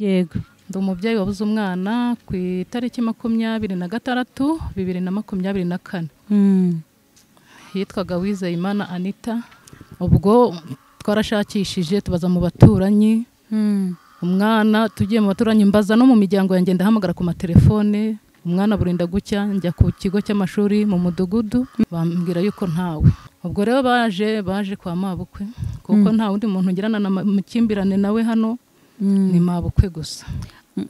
Yego. Ndi umubyeyi wabuze umwana ku itariki 26/2024. Yitwaga Uwizeyimana Anita. Ubwo twarashakishije tubaza mu baturanyi. Umwana tugiye mu baturanyi mbaza no mu miryango yanjye ndahamagara ku matelefone. Umwana burinda gucya njya ku kigo cy'amashuri mu mudugudu bambwira yuko ntawe. Ubwo rero baje kwa mabukwe kuko nta wundi muntu ngirana na mukimbirane nawe hano ni mabukwe gusa.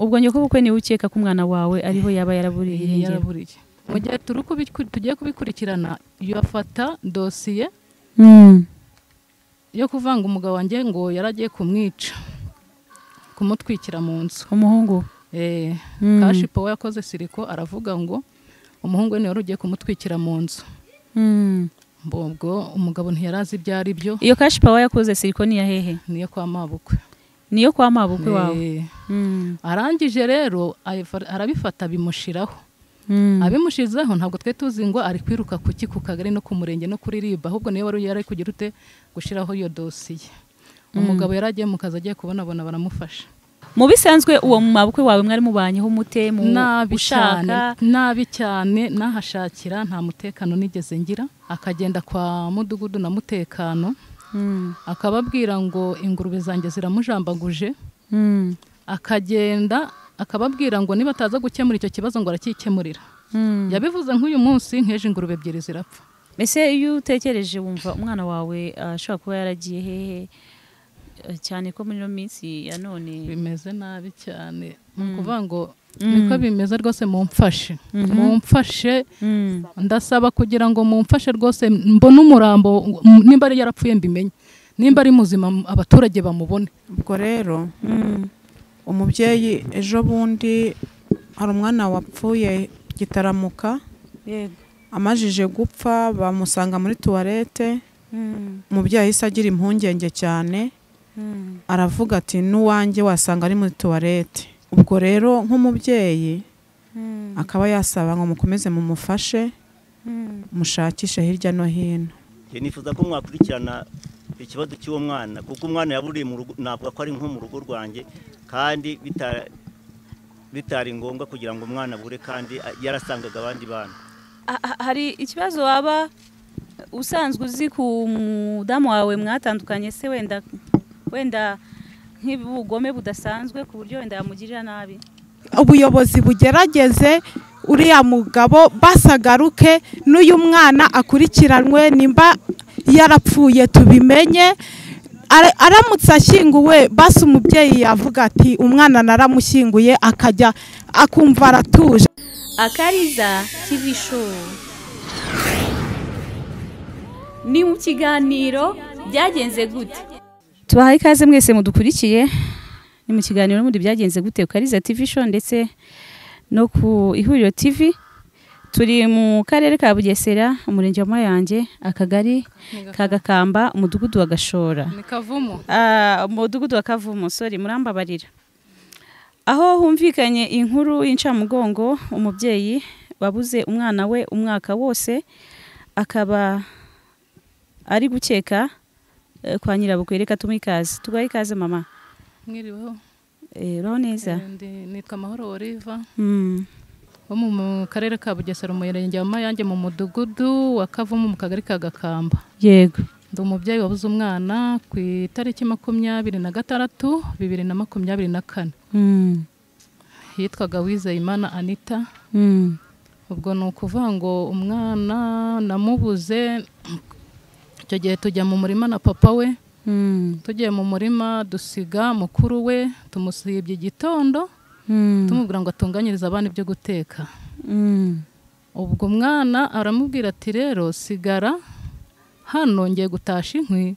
Ubwo njye kubukwe ni ukeka ko umwana wawe ariho yaba yaraburiye. Mu gihe tugiye kubikurikirana yafata dosiye yo kuvanga umugabo wanjye ngo yaragiye kumwica kumutwikira mu nzu. Umuhungu Kashipo yakoze siriko aravuga ngo umuhungu we niwe ugiye kumutwikira mu nzu. Ubwo umugabo ntiyarazi ibyari byo. Iyo Kashipo yakoze siriko ni ya hehe? Niyo kwa mabukwe. Niyo kwa mabukwe wawe. Arangije rero arabifata bimushiraho. Abimushizeho ntabwo twe tuzi ngo ari kwiruka kuki ku kagari no ku murenge no kuri riba, ahubwo niyo wari yari kugira ute gushiraho iyo dosiye. Umugabo yaragiye mu kazi agiye kubona baramufasha. Mu bisanzwe uwo mabukwe wawe mwari mubanyeho mute mu ushaka? Nabi cyane nahashakira nta mutekano nigeze ngira. Akagenda kwa mudugudu na mutekano. Akababwira ngo ingurube zanjye ziramujambaguje. Akagenda akababwira ngo niba ataza gukemura icyo kibazo ngo arakikemurira. Yabivuze nk'uyu munsi nkeje ingurube ebyiri zirapfa. Ese iyo utekereje wumva umwana wawe ashobora kuba yaragiye hehe? Cyane ko muri no minsi ya none bimeze nabi cyane. Kuvuga ngo niko bimeze rwose mumfashe. Mumfashe ndasaba kugira ngo mumfashe rwose mbone umurambo nimba ari yarapfuye mbimenye. Nimba ari muzima abaturage bamubone. Ubwo rero umubyeyi ejo bundi hari umwana wapfuye Gitaramuka. Yego. Amajije gupfa bamusanga muri toilette. Umubyeyi yahise agira impungenge cyane. Aravuga ati n'uwanjye wasanga ari muri toilette. Ubwo rero nk'umubyeyi akaba yasaba ngo mukomeze mumufashe mushakishe hirya no hino. Nifuza ko mwakurikirana ikibazo cy'uwo mwana kuko umwana yaburiye mu rugo, navuga ko ari nko mu rugo rwanjye kandi bitari ngombwa kugira ngo umwana bure kandi yarasangaga abandi bana. Hari ikibazo waba usanzwe uzi ku mudamu wawe mwatandukanye se wenda nk'ubugome budasanzwe ku buryo wenda yamugirira nabi? Ubuyobozi bugerageze uriya mugabo basagaruke n'uyu mwana akurikiranwe nimba yarapfuye tubimenye. Aramutse ashyinguwe basi umubyeyi yavuga ati umwana naramushyinguye akajya akumva aratuje. Akariza TV show ni mu kiganiro byagenze gute? Tubahaye ikaze mwese mudukurikiye. Ni mu kiganiro muri byagenze gute Akariza TV show ndetse no ku Ihuriro TV. Turi mu karere ka Bugesera, umurenge wa Mayange, akagari ka Gakamba, umudugudu wa Gashora. Ni Kavumo. Umudugudu wa Kavumo, sorry murambabarira. Aho humvikanye inkuru y'incamugongo umubyeyi wabuze umwana we umwaka wose akaba ari gukeka kwa nyirabukwe. Reka tumikaze. Tugaye ikaze mama. Mwiriweho. Uraho neza? Nitwa Mahoro Oliva. Mu karere ka Bugesera, umurenge wa Mayange, mu mudugudu wa Kavumo, mu kagari ka Gakamba. Yego. Ndi umubyeyi wabuze umwana ku itariki 26/2024. Yitwaga Uwizeyimana Anita. Ubwo ni ukuvuga ngo umwana namubuze icyo gihe tujya mu murima na papa we. Tugiye mu murima dusiga mukuru we tumusibye igitondo. Tumubwira ngo atunganyirize abana ibyo guteka. Ubwo mwana aramubwira ati rero sigara hano ngiye gutasha inkwi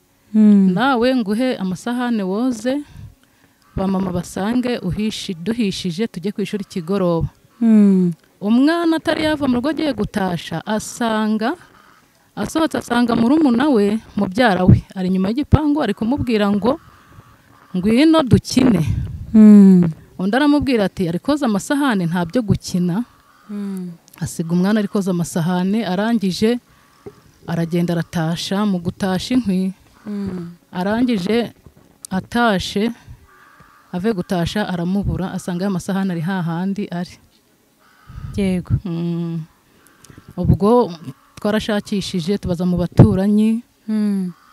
nawe nguhe amasahane woze bamama basange duhishije tujye ku ishuri kigoroba. Umwana atari yava mu rugo agiye gutasha asohotse asanga murumuna we mubyara we ari nyuma y'igipangu ari kumubwira ngo ngwino dukine. Undi aramubwira ati ari koza amasahane nta byo gukina. Asiga umwana ari koza amasahane, arangije aragenda aratasha. Mu gutasha inkwi arangije atashe ave gutasha aramubura asanga amasahani ari hahandi ari. yego. Ubwo twarashakishije tubaza mu baturanyi,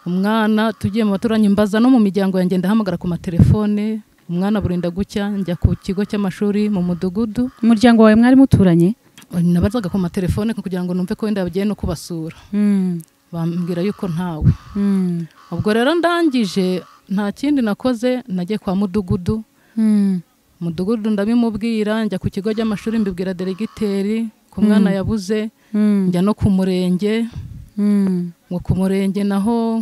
umwana tugiye mu baturanyi mbaza no mu miryango yanjye ndahamagara ku matelefone, umwana burinda gucya njya ku kigo cy'amashuri mu mudugudu. Umuryango wawe mwari muturanye? Nabazaga ku matelefone kugira ngo numve ko wenda bagiye no kubasura. Bambwira yuko ntawe. Ubwo rero ndangije nta kindi nakoze, nagiye kwa mudugudu. Mudugudu ndabimubwira, njya ku kigo cy'amashuri mbibwira delegiteri ku mwana yabuze, njya no ku murenge. Ngo ku murenge naho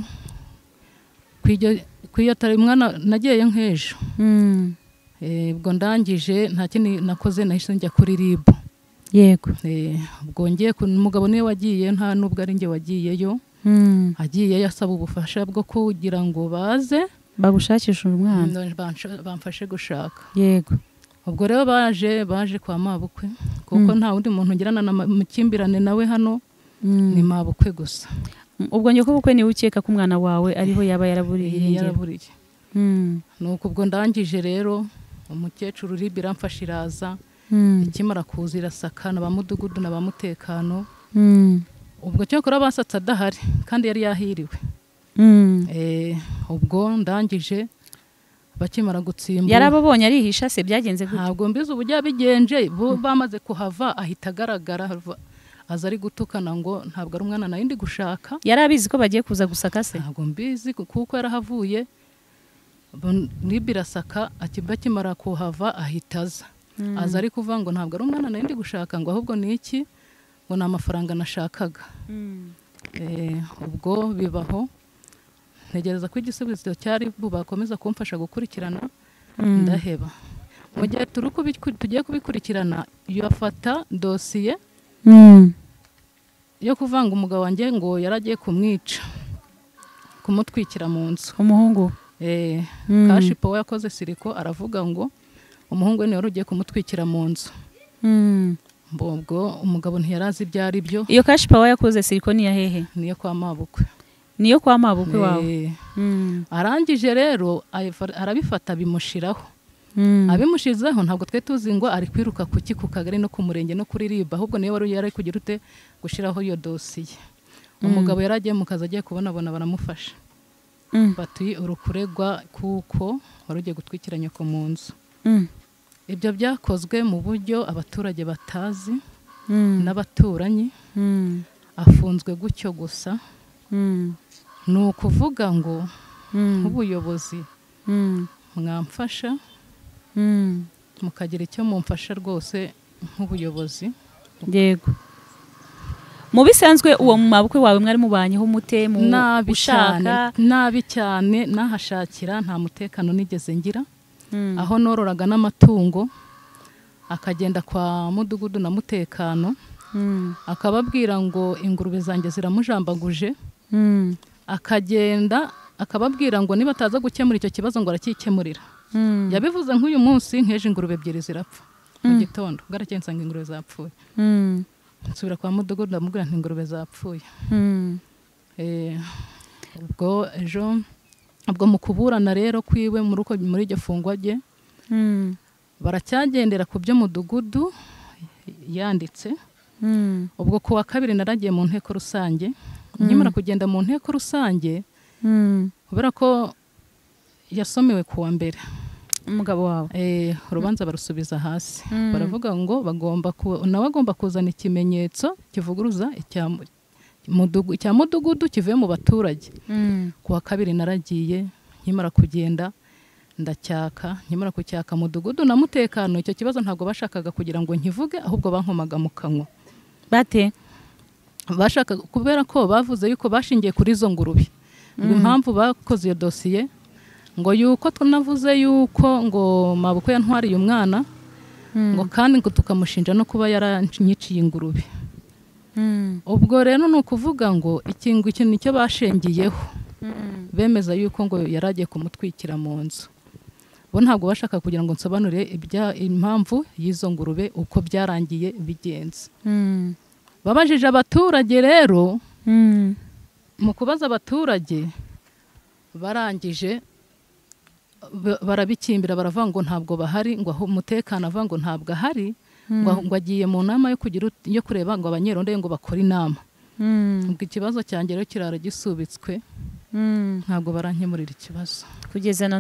kwiyatara umwana nagiye nk'ejo. Ubwo ndangije nta kindi nakoze, nahise njya kuri RIB. Yego. Ubwo ngiye umugabo niwe wagiye, nta nubwo ari njye wagiyeyo. Agiye yasaba ubufasha bwo kugira ngo baze bagushakisha umwana, bamfashe gushaka. Yego. Ubwo rero baje kwa mabukwe, kuko nta wundi muntu ngirana na mukimbirane nawe hano, ni mabukwe gusa. Ubwo nyoko bukwe ni ukeka ko umwana wawe ariho yaba yaraburiye. Nuko ubwo ndangije rero umukecuru RIB iramfasha iraza, ikimara kuza irasaka na ba mudugudu na ba mutekano. Ubwo cyakora basatse adahari kandi yari yahiriwe. Ubwo ndangije bakimara gutsimba yarababonye arihisha se byagenze gute? Ntabwo mbizi uburyo bigenje, bo bamaze kuhava ahita agaragara aza ari gutukana ngo ntabwo ari umwana nayindi gushaka. Yarabizi ko bagiye kuza gusaka se? Ntabwo mbizi kuko yarahavuye. RIB irasaka akimara kuhava ahita aza ari kuvuga ngo ntabwo ari umwana nayindi gushaka, ngo ahubwo ni iki, ngo ni amafaranga nashakaga. Ubwo bibaho, ntegereza ko igisubizo cyari bakomeza kumfasha gukurikirana, ndaheba. Mu gihe tugiye kubikurikirana, yafata dosiye yo kuvanga umugabo wanjye ngo yaragiye kumwica, kumutwikira mu nzu. Umuhungu? Kashipo we yakoze siriko aravuga ngo umuhungu we niwe ugiye kumutwikira mu nzu. Ubwo umugabo ntiyarazi ibyo ari byo. Iyo Kashipo we yakoze siriko ni ya hehe? Niyo kwa mabukwe. Niyo kwa mabukwe wawe? Arangije rero arabifata bimushiraho. Abimushizeho ntabwo twe tuzi ngo ari kwiruka kuki ku kagari no ku murenge no kuri RIB, ahubwo niyo wari yari kugira ute gushiraho iyo dosiye. Umugabo yaragiye mu kazi agiye kubonabona baramufasha. Bati urukuregwa kuko wari ugiye gutwikira nyoko mu nzu. Ibyo byakozwe mu buryo abaturage batazi n'abaturanyi. Afunzwe gutyo gusa. Ni ukuvuga ngo nk'ubuyobozi mwamfasha mukagira icyo mumfasha rwose nk'ubuyobozi. Yego. Mu bisanzwe uwo mabukwe wawe mwari mubanyeho mute mu gushaka? Nabi cyane, nahashakira nta mutekano nigeze ngira. Aho nororaga n'amatungo, akagenda kwa mudugudu na mutekano, akababwira ngo ingurube zanjye ziramujambaguje. Akagenda akababwira ngo niba ataza gukemura icyo kibazo ngo arakikemurira. Yabivuze nk'uyu munsi nk'ejo ingurube ebyiri zirapfa mu gitondo, bwarakeye nsanga ingurube zapfuye. Nsubira kwa mudugudu ndamubwira nti ingurube zapfuye. Ubwo ejo ubwo mu kuburana rero kwiwe muri iryo fungwa rye, baracyagendera ku byo mudugudu yanditse. Ubwo ku wa kabiri naragiye mu nteko rusange. Nkimara kugenda mu nteko rusange, kubera ko yasomewe ku wa mbere umugabo wawe, urubanza barusubiza hasi. Baravuga ngo nawe agomba kuzana ikimenyetso kivuguruza icya mudugudu kivuye mu baturage. Ku wa kabiri naragiye, nkimara kugenda ndacyaka. Nkimara kucyaka mudugudu na mutekano, icyo kibazo ntabwo bashakaga kugira ngo nkivuge, ahubwo bankomaga mu kanwa. Bate? Bashaka kubera ko bavuze yuko bashingiye kuri izo ngurube. Ngo impamvu bakoze iyo dosiye ngo yuko tunavuze yuko ngo mabukwe yantwariye umwana, ngo kandi ngo tukamushinja no kuba yaranyiciye ingurube. Ubwo rero ni ukuvuga ngo ikintu nicyo bashengiyeho, bemeza yuko ngo yaragiye kumutwikira mu nzu. Bo ntabwo bashaka kugira ngo nsobanure impamvu y'izo ngurube uko byarangiye bigenze. Babajije abaturage rero, mu kubaza abaturage barangije barabikimbira baravuga ngo ntabwo bahari, ngo umutekano avuga ngo ntabwo ahari, ngo agiye mu nama yo kureba ngo abanyerondo ngo bakore inama. Ubwo ikibazo cyanjye rero kirara gisubitswe, ntabwo barankemurira ikibazo kugeza na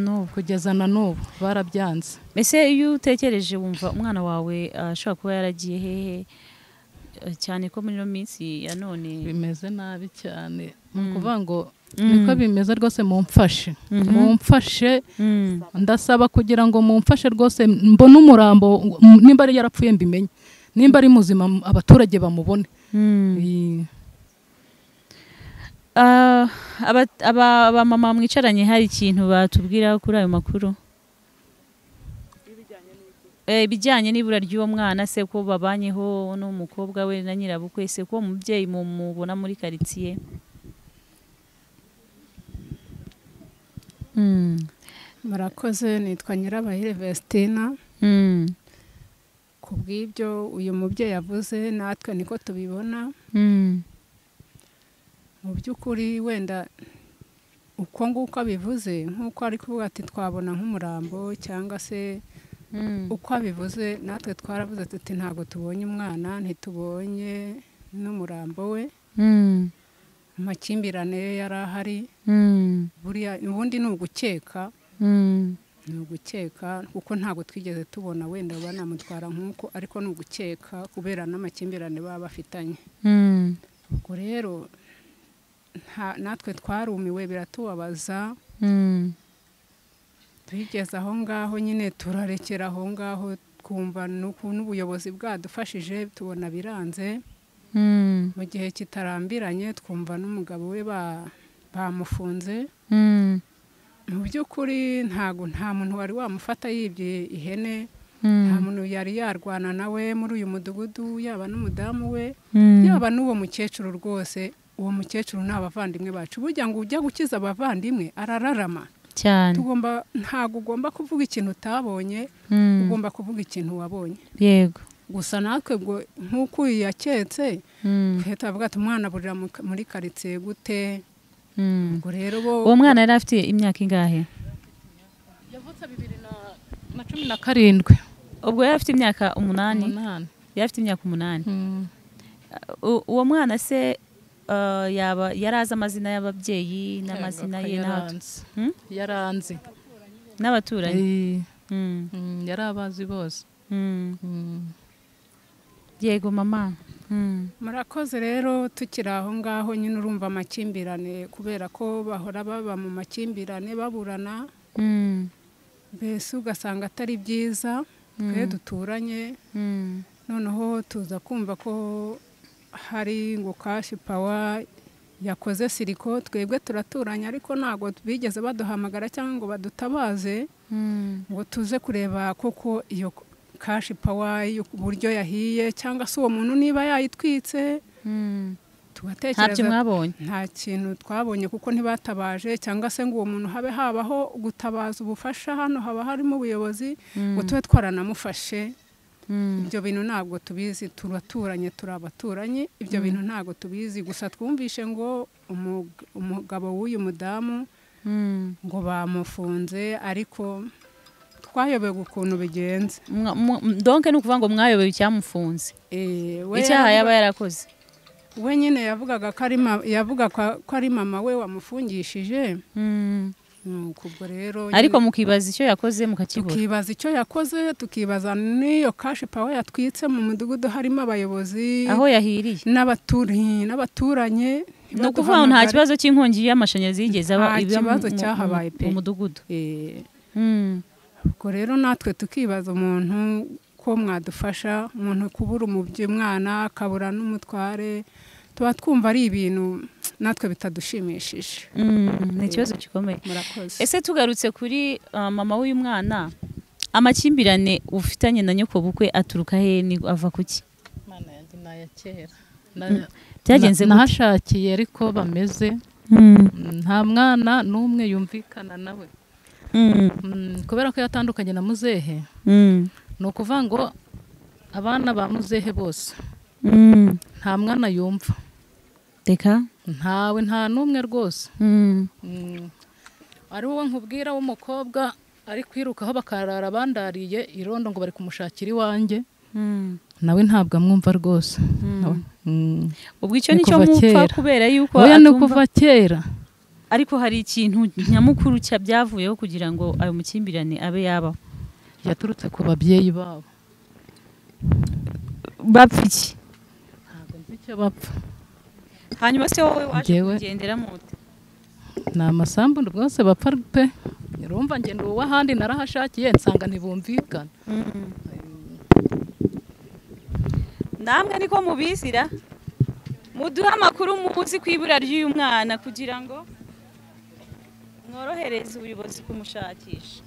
n'ubu barabyanze. Mbese iyo utekereje wumva umwana wawe ashobora kuba yaragiye hehe, cyane ko muri no minsi ya none bimeze nabi cyane. Kuvuga ngo niko bimeze rwose, mumfashe ndasaba kugira ngo mumfashe rwose, mbone umurambo, nimba ari yarapfuye mbimenye, nimba ari muzima abaturage bamubone. aba mama mwicaranye hari ikintu batubwira kuri ayo makuru ibijyanye n'ibura ry'uwo mwana, se ko babanyeho n'umukobwa we na nyirabukwe, se ko umubyeyi mubona muri karitsiye? Murakoze, nitwa Nyirabahire Vestina. Ku bw'ibyo uyu mubyeyi yavuze natwe niko tubibona. Mu by'ukuri wenda uko nguko abivuze, nk'uko ari kuvuga ati twabona nk'umurambo cyangwa se uko abivuze, natwe twaravuze tuti ntabwo tubonye umwana, ntitubonye n'umurambo we. Amakimbirane ye yari ahari, ubundi ni ugukeka, kuko ntabwo twigeze tubona wenda banamutwara nk'uko, ariko ni ugukeka kubera n'amakimbirane baba bafitanye. Ubwo rero natwe twarumiwe, biratubabaza. Tugeze aho ngaho nyine turarekera aho ngaho, twumva n'ubuyobozi bwadufashije, tubona biranze. Mu gihe kitarambiranye twumva n'umugabo we bamufunze. Mu by'ukuri nta muntu wari wamufata yibye ihene, nta muntu yari yarwana nawe muri uyu mudugudu, yaba n'umudamu we, yaba n'uwo mukecuru. Rwose uwo mukecuru ni abavandimwe bacu, burya ngo ujya gukiza abavandimwe arararama cyane. Ntabwo ugomba kuvuga ikintu utabonye, ugomba kuvuga ikintu wabonye. Yego. Gusa natwe ngo nk'uko yaketse, twavuga ati umwana burira muri karitsiye gute? Ubwo rero uwo mwana yari afite imyaka ingahe? Yavutse 2017. Ubwo yari afite imyaka 8. Yari afite imyaka 8. Uwo mwana se yaba yarazi amazina y'ababyeyi n'amazina ye yaranze n'abaturanyi? Yari abazi bose. Yego mama. Murakoze. Rero tukiri aho ngaho nyine urumva amakimbirane, kubera ko bahora baba mu makimbirane baburana, mbese ugasanga atari byiza. Twe duturanye, noneho tuza kumva ko hari ngo Cash Power yakoze siriko, twebwe turaturanye ariko ntabwo bigeze baduhamagara cyangwa ngo badutabaze ngo tuze kureba koko iyo Cash Power uburyo yahiye, cyangwa se uwo muntu niba yayitwitse. Tugatekereza nta kintu twabonye, kuko ntibatabaje, cyangwa se ngo uwo muntu habaho gutabaza ubufasha. Hano haba harimo ubuyobozi ngo tube twaranamufashe. Ibyo bintu ntabwo tubizi, turaturanye, turabaturanyi, ibyo bintu ntabwo tubizi. Gusa twumvishe ngo umugabo w'uyu mudamu ngo bamufunze, ariko twayobewe ukuntu bigenze. Donc ni ukuvuga ngo mwayobewe icyamufunze, icyaha yaba yarakoze. We nyine yavugaga ko ari mama we wamufungishije. Ubwo rero ariko mukibaza icyo yakoze, mukakibura. Tukibaza icyo yakoze, tukibaza n'iyo Cash Power yatwitse mu mudugudu harimo abayobozi, aho yahiriye n'abaturanye. No kuvuga nta kibazo cy'inkongi y'amashanyarazi yigeze aba mu mudugudu. Ubwo rero natwe tukibaza umuntu ko mwadufasha, umuntu kubura umwana akabura n'umutware, tuba twumva ari ibintu natwe bitadushimishije. Ni ikibazo gikomeye. Murakoze. Ese tugarutse kuri mama w'uyu mwana, amakimbirane ufitanye na nyoko bukwe aturuka he, ni ava kuki? Mana yanjye naya kera. Byagenze nahashakiye ariko bameze. Nta mwana n'umwe yumvikana nawe. Kubera ko yatandukanye na muzehe. No kuvuga ngo abana ba muzehe bose nta mwana yumva. Reka nta n'umwe rwose. Ari wowe nkubwira w'umukobwa ari kwirukaho bakarara bandariye irondo ngo bari kumushakira iwanjye nawe ntabwo amwumva rwose. ubwo icyo nicyo mupfa kubera yuko oya ni kuva kera, ariko hari ikintu nyamukuru byavuyeho kugira ngo ayo mukimbirane abe yabaho. yaturutse ku babyeyi babo. bapfa iki? Ntabwo nzi icyo bapfa. Hanyuma se wowe waje kugendera mute? Ni amasambu rwose bapfa pe. Urumva ngenda uw'ahandi narahashakiye nsanga ntibumvikana. Namwe niko mubizira muduhe amakuru muzi kwibura ry'uyu mwana kugira ngo mworohereze ubuyobozi kumushakisha.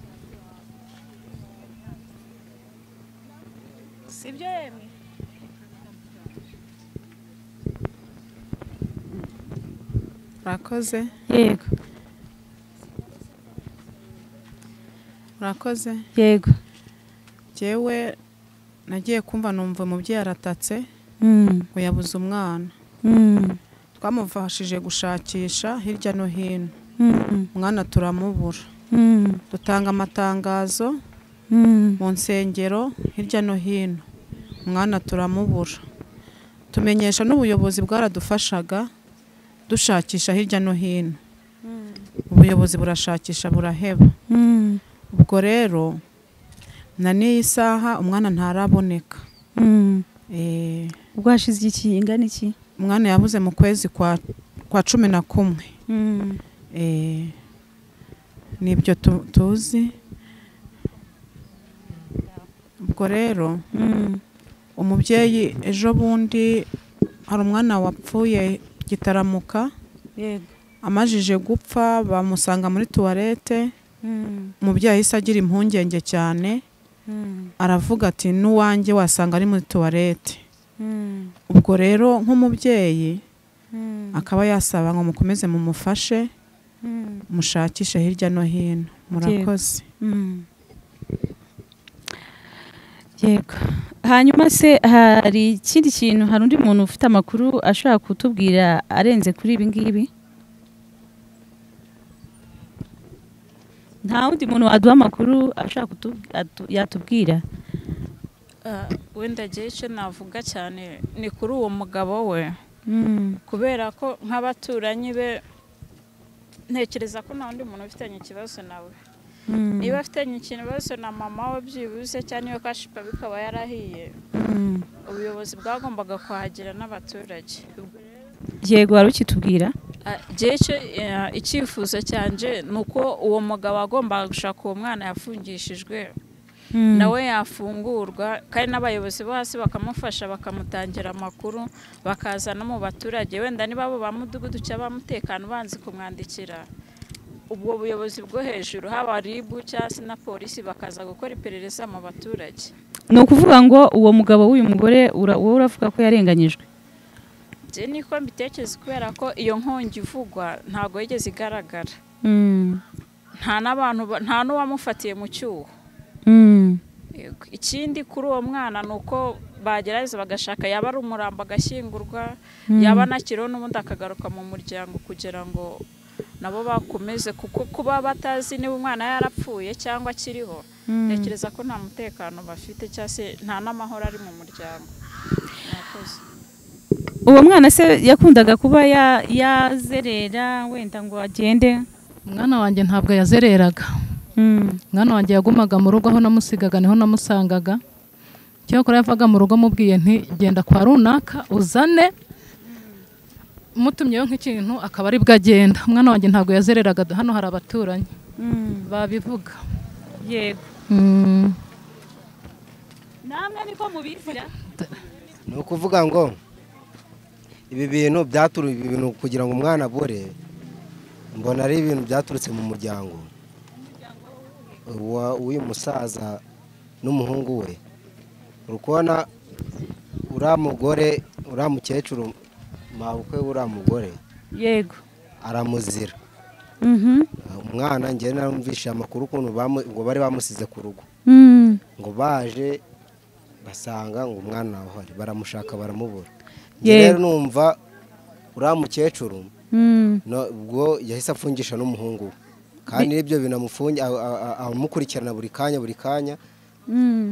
Sibyo yemwe? Urakoze. Yego. Urakoze. Yego. Jewe nagiye kumva numva umubyeyi aratatse ngo yabuze umwana. Twamufashije gushakisha hirya no hino. Umwana turamubura. Dutanga amatangazo mu nsengero hirya no hino. Umwana turamubura. Tumenyesha n'ubuyobozi bwaradufashaga dushakisha hirya no hino. Ubuyobozi burashakisha buraheba. Ubwo rero na n'iyi saha umwana ntaraboneka. Ubwo hashize iki ingana iki? Umwana yabuze mu kwezi kwa 11. Nibyo tuzi. Ubwo rero umubyeyi ejo bundi hari umwana wapfuye Gitaramuka. Yego. Amajije gupfa bamusanga muri tuwarete. Umubyeyi ahise agira impungenge cyane. Aravuga ati n'uwanjye wasanga ari muri tuwarete. Ubwo rero nk'umubyeyi akaba yasaba ngo mukomeze mumufashe mushakishe hirya no hino. Murakoze. Yego. Hanyuma se hari ikindi kintu, hari undi muntu ufite amakuru ashobora kutubwira arenze kuri ibi ngibi? Nta wundi muntu waduha amakuru ashaka yatubwira? Wenda gihe icyo navuga cyane ni kuri uwo mugabo we, kubera ko nk'abaturanyi be ntekereza ko nta wundi muntu ufitanye ikibazo nawe. Niba afitanye ikibazo na mama we byibuze cyane iyo kashipa bikaba yarahiye, ubuyobozi bwagombaga kuhagera n'abaturage. Yego, wari ukitubwira? Icyifuzo cyanje ni uko uwo mugabo agomba gushaka uwo mwana yafungishijwe nawe yafungurwa, kandi n'abayobozi bo hasi bakamufasha bakamutangira amakuru bakazana mu baturage. Wenda niba abo ba mudugudu cyangwa umutekano banzi kumwandikira, ubwo buyobozi bwo hejuru haba ribu cyangwa na polisi bakaza gukora iperereza mu baturage. Ni ukuvuga ngo uwo mugabo w'uyu mugore wowe uravuga ko yarenganyijwe? Je niko mbitekereza kubera ko iyo nkongi ivugwa ntago yigeze igaragara. Nta n'uwamufatiye mu cyuho. Ikindi kuri uwo mwana ni uko bagerageza bagashaka yaba ari umurambo agashyingurwa, yaba nakiriho n'ubundi akagaruka mu muryango kugira ngo nabo bakomeze, kuko kuba batazi niba umwana yarapfuye cyangwa akiriho, ntekereza ko nta mutekano bafite cyangwa se nta n'amahoro ari mu muryango. Uwo mwana se yakundaga kuba yazerera wenda ngo agende? Umwana wanjye ntabwo yazereraga. Umwana wanjye yagumaga mu rugo, aho namusigaga niho namusangaga. Cyakora yavaga mu rugo mubwiye nti genda kwa runaka uzane, mutumyeyo nk'ikintu akaba ari bwo agenda. Umwana wanjye ntabwo yazereraga. Hano hari abaturanyi babivuga. Yego. Namwe niko mubizira? Ni ukuvuga ngo ibi bintu kugira ngo umwana abure, mbona ari ibintu byaturutse mu muryango w'uyu musaza n'umuhungu we. Uri kubona uriya mugore, uriya mukecuru mabukwe w'uriya mugore, yego, aramuzira. Umwana njye narumvishe amakuru ukuntu ngo bari bamusize ku rugo, ngo baje basanga ngo umwana ahari, baramushaka baramubura. Rero numva uriya mukecuru ubwo yahise afungisha n'umuhungu we. kandi n'ibyo bintu amukurikirana buri kanya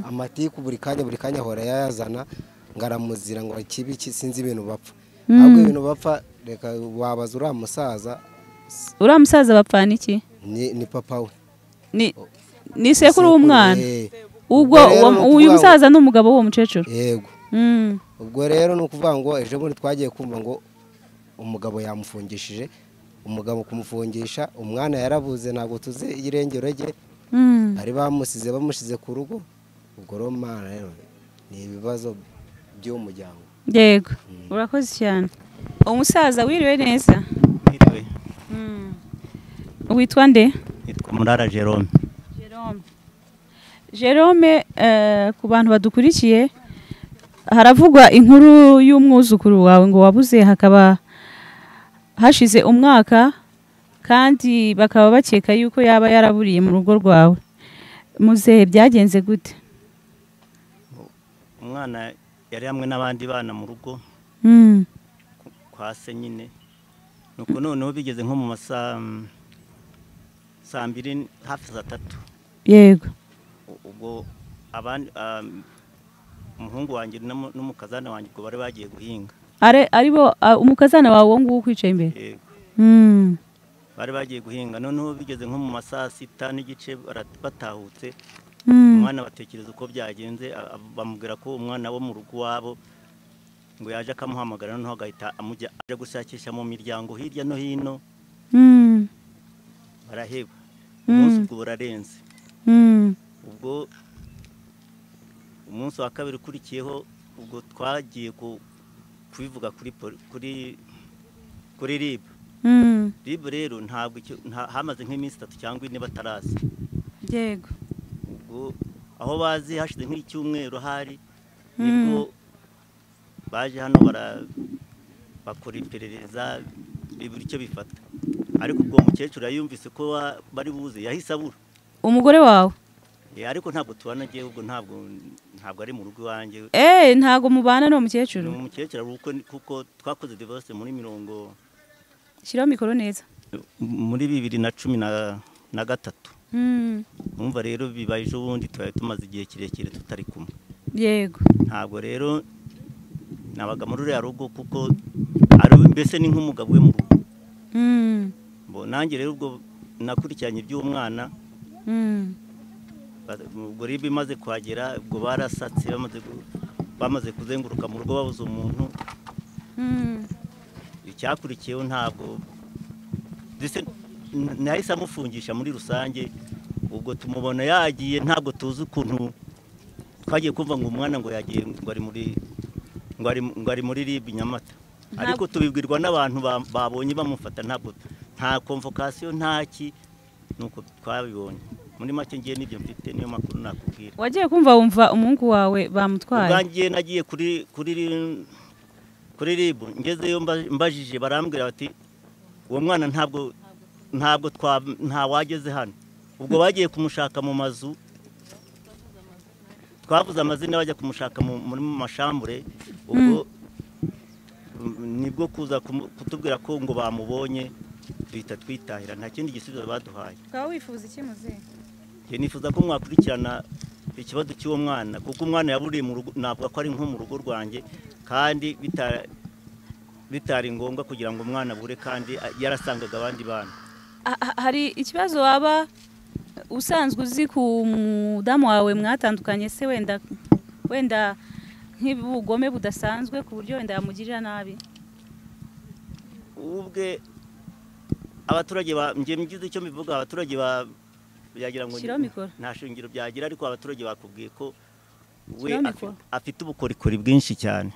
amatiku buri kanya ahora yayazana ngo aramuzira ngo ikibi sinzi ibintu bapfa ahubwo ibintu bapfa reka wabaza uriya musaza bapfana iki ni papa we ni sekuru w'umwana ubwo uyu musaza n'umugabo w'uwo mukecuru yego ubwo rero ni ukuvuga ngo ejo bundi twagiye kumva ngo umugabo yamufungishije umugabo kumufungisha umwana yarabuze ntabwo tuzi irengero rye bari bamushyize ku rugo ubwo rero ni ibibazo by'umuryango yego urakoze cyane umusaza wiriwe neza witwa nde nitwa Murara Jerome Jerome ku bantu badukurikiye haravugwa inkuru y'umwuzukuru wawe ngo wabuze hakaba hashize umwaka kandi bakaba bakeka yuko yaba yaraburiye mu rugo rwawe muzehe byagenze gute umwana yari hamwe n'abandi bana mu rugo kwa se nyine nuko noneho bigeze nko mu masaa 2 hafi 3 yego ubwo abandi umuhungu wanjye n'umukazana wanjye ubwo bari bagiye guhinga aribo umukazana wawe wo nguwo ukwicaye imbere bari bagiye guhinga noneho bigeze nko mu masaa 6 n'igice batahutse umwana batekereza uko byagenze bamubwira ko umwana wo mu rugo wabo ngo yaje akamuhamagara noneho agahita aje gushakisha mu miryango hirya no hino baraheba umunsi ubwo burarenze ubwo umunsi wa kabiri ukurikiyeho ubwo twagiye kubivuga kuri RIB RIB rero ntabwo hamaze nk'iminsi 3 cyangwa 4 batarazi yego ubwo aho bazi hashize nk'icyumweru hari nibwo baje hano bakora iperereza bibura icyo bifata ariko ubwo mukecuru yumvise ko bari buze yahise abura umugore wawe ariko ntabwo tubana ngiye ubwo ntabwo ari mu rugo iwanjye ntabwo mubana no mukecuru ni umukecuru kuko twakoze divorce muri shyiraho mikoro neza muri 2013 numva rero bibaye ejo bundi twari tumaze igihe kirekire tutari kumwe yego ntabwo rero nabaga muri uriya rugo kuko ari mbese ni nk'umugabo we mu rugo nanjye rero ubwo nakurikiranye iby'umwana ubwo RIB imaze kuhagera ubwo barasatse bamaze kuzenguruka mu rugo babuze umuntu icyakurikiyeho ntabwo nahise amufungisha muri rusange ubwo tumubona yagiye ntabwo tuzi ukuntu twagiye kumva ngo umwana ngo yagiye ngo ari muri RIB Nyamata ariko tubibwirwa n'abantu babonye bamufata nta convocation ntaki nuko twabibonye muri make ngiye nibyo mfite niyo makuru nakubwira wagiye wumva umuhungu wawe bamutwaye ubwangiye nagiye kuri RIB ngezeyo mbajije barambwira bati uwo mwana nta wageze hano ubwo bagiye kumushaka mu mazu twavuze amazina bajya kumushaka muri mashambure ubwo nibwo kuza kutubwira ko ngo bamubonye duhita twitahira nta kindi gisubizo baduhaye ukaba wifuza iki muzehe nifuza ko mwakurikirana ikibazo cy'uwo mwana kuko umwana yaburiye mu rugo ntabwo ko ari nko mu rugo rwanjye kandi bitari ngombwa kugira ngo umwana abure kandi yarasangaga abandi bana hari ikibazo waba usanzwe uzi ku mudamu wawe mwatandukanye se wenda nk'ubugome budasanzwe ku buryo wenda yamugirira nabi ubwe abaturage ngiye mgize icyo mbivuga abaturage byagira ngo nta shingiro byagira ariko abaturage bakubwiye ko we afite ubukorikori bwinshi cyane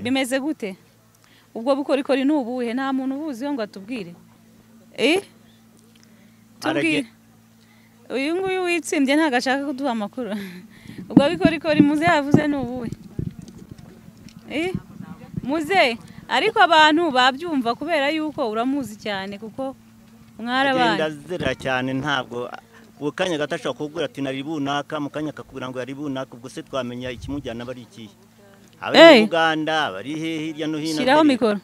bimeze gute ubwo bukorikori ni ubuhe nta muntu ubuziho ngo atubwire tubwire uyu nguyu witsimbye ntabwo ashaka kuduha amakuru ubwo bukorikori muze yavuze ni ubuhe muze ariko abantu babyumva kubera yuko uramuzi cyane kuko mwarabaye ndazera cyane ntabwo uwo kanya gato ashobora kukubwira ati nari bunaka mu kanya akakubwira ngo yari bunaka ubwo se twamenya ikimujyana bari ikihe abari mu Buganda bari hirya no hino shyiraho mikoro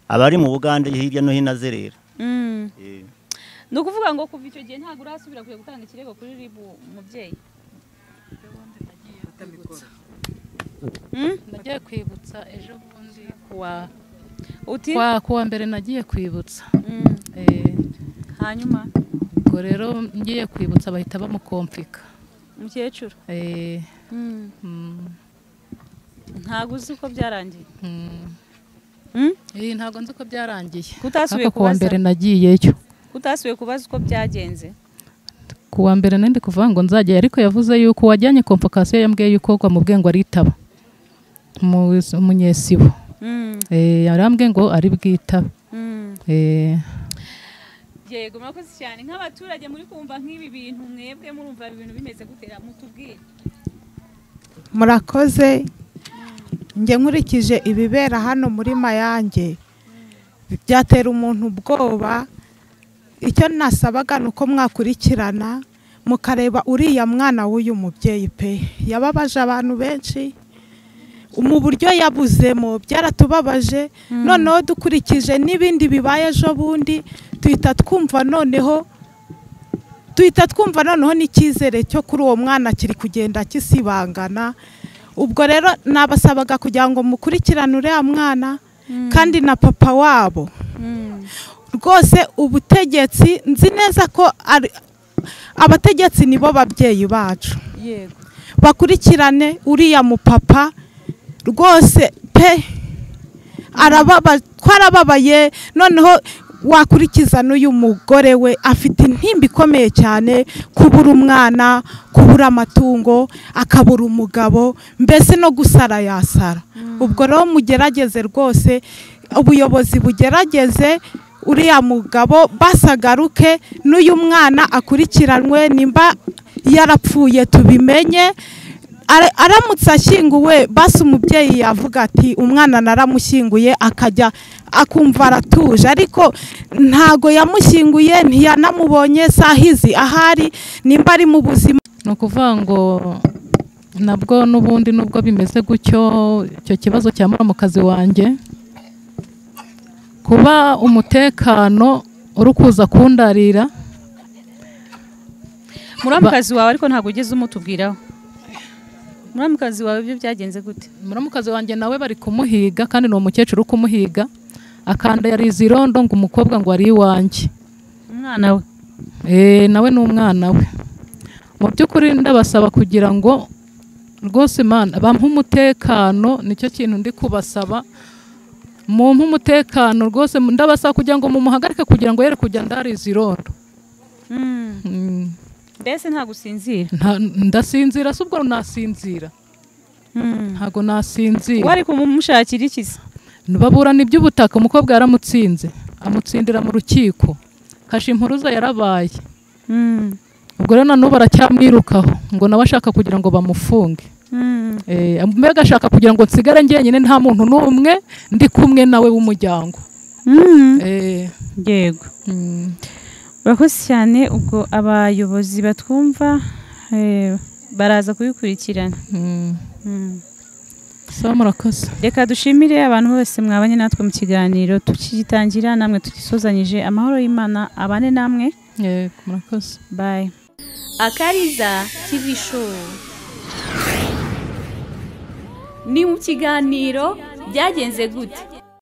abari mu Buganda hirya no hino azerera ni ukuvuga ngo kuva icyo gihe ntabwo urasubira kujya gutanga ikirego kuri ribu umubyeyi. nagiye kwibutsa ejo bundi uti kuwa mbere nagiye kwibutsa hanyuma ubwo rero ngiye kwibutsa bahita bamukomfika umukecuru. Ntabwo uzi uko byarangiye. Ntabwo nzi uko byarangiye. Kutasubiye kuwa mbere nagiyeyo. Kutasubiye kubaza uko byagenze. Kuwa mbere nandi kuvuga ngo nzajya, ariko yavuze yuko wajyanye convocation yambwiye yuko kwa mubwiye ngo aritaba umunyesibo. Yarambwiye ngo ari bwitaba. Yego, murakoze cyane. Nk'abaturage muri kumva nk'ibi bintu, mwebwe murumva ibintu bimeze gutera mutubwire. Murakoze. Nge nkurikije ibibera hano muri Mayange byatera umuntu ubwoba. Icyo nasabaga nuko mwakurikirana mukareba uriya mwana w'uyu mubyeyi pe, yababaje abantu benshi mu buryo yabuzemo, byaratubabaje. Noneho dukurikije n'ibindi bibaye ejo bundi tuhita twumva noneho n'icyizere cyo kuri uwo mwana kiri kugenda kisibangana. Ubwo rero nabasabaga kugira ngo mukurikirane uriya mwana kandi na papa wabo. Rwose ubutegetsi, nzi neza ko abategetsi nibo babyeyi bacu. Yego, bakurikirane uriya mupapa rwose pe, twarababaye. Noneho wakurikiza n'uyu mugore we afite intimba ikomeye cyane, kubura umwana, kubura amatungo, akabura umugabo, mbese no gusara yasara. Ubwo rero mugerageze rwose, ubuyobozi bugerageze uriya mugabo basagaruke, n'uyu mwana akurikiranwe, nimba yarapfuye tubimenye. Aramutse ashyinguwe basi umubyeyi yavuga ati umwana naramushyinguye, akajya akumva aratuje. Ariko ntago yamushyinguye, ntiyanamubonye sahizi ahari, nimba ari mu buzima. Ni ukuvuga ngo nabwo n'ubundi nubwo bimeze gutyo, icyo kibazo cya muramukazi wanjye, kuba umutekano uri kuza kundarira. Muramukazi wawe ariko ntabwo ugeze umutubwiraho. Muramukazi wawe byo byagenze gute? Muramukazi wanjye nawe bari kumuhiga, kandi ni umukecuru kumuhiga, akanda yarize irondo ngo umukobwa ngo ari iwanjye. Umwana we? Nawe ni umwana we. Mu by'ukuri ndabasaba kugira ngo rwose Imana bampe umutekano, nicyo kintu ndi kubasaba. Mumpe umutekano rwose, ndabasaba kugira ngo mumuhagarike kugira ngo yere kujya ndarize irondo. Mbese nta gusinzira? Ndasinzira, se ubwo nasinzira? Ntago nasinzira. Wari kumumushakira iki se? Baburana iby'ubutaka, umukobwa yaramutsinze, amutsindira mu rukiko, Kashimpuruza yarabaye. Ubwo rero nanubu baracyamwirukaho ngo nawe ashaka kugira ngo bamufunge. Mbega ashaka kugira ngo nsigare njyenyine nta muntu n'umwe ndi kumwe nawe w'umuryango. Yego, urakoze cyane. Ubwo abayobozi batwumva baraza kubikurikirana. Sawa, murakoze. Reka dushimire abantu bose mwabanye natwe mu kiganiro tukigitangira, namwe tukisozanyije. Amahoro y'Imana abane namwe. Yego, murakoze. Bye. Akariza TV show ni mu kiganiro byagenze gute.